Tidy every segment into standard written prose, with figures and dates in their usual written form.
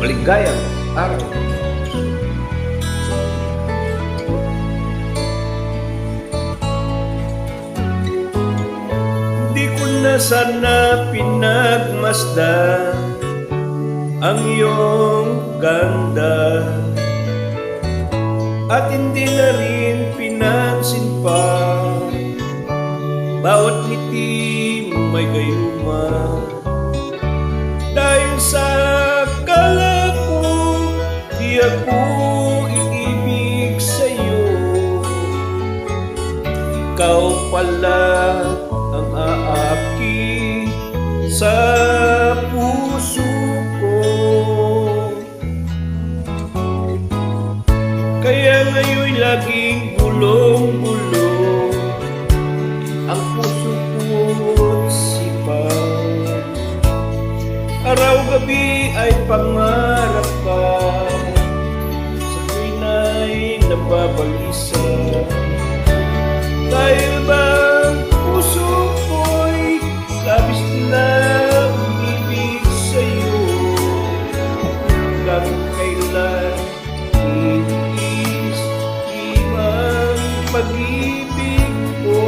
maligayang araw. Di ko na sana pinagmasdan ang iyong ganda, at hindi na rin pinansin pa bawat ngiti may gayuma. Dahil sa akala ko di ako iibig sa'yo, ikaw pala ang aaki sa puso ko. Kaya ngayon laging gulong-gulong ang puso ko't sipag. Araw-gabi ay pangarap ka, sa tuwina'y nababalisa. Dahil bang puso ko'y labis na umibig sa'yo, hanggang kailan iis imang pag-ibig ko.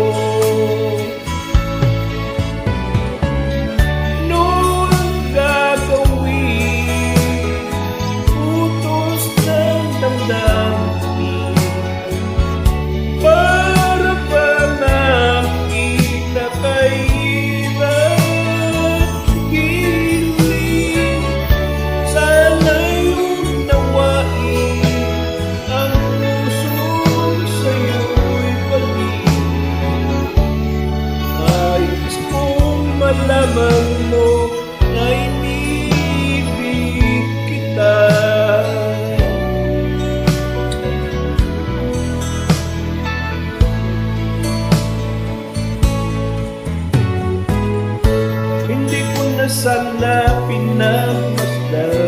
Noon gagawin utos ng damdamin, para ba nakita kahirap giling. Sana'y unawain ang pusong sa'yo'y balik. Nais kong malaman mo na inibig kita. Hindi ko na sana pinagmasdan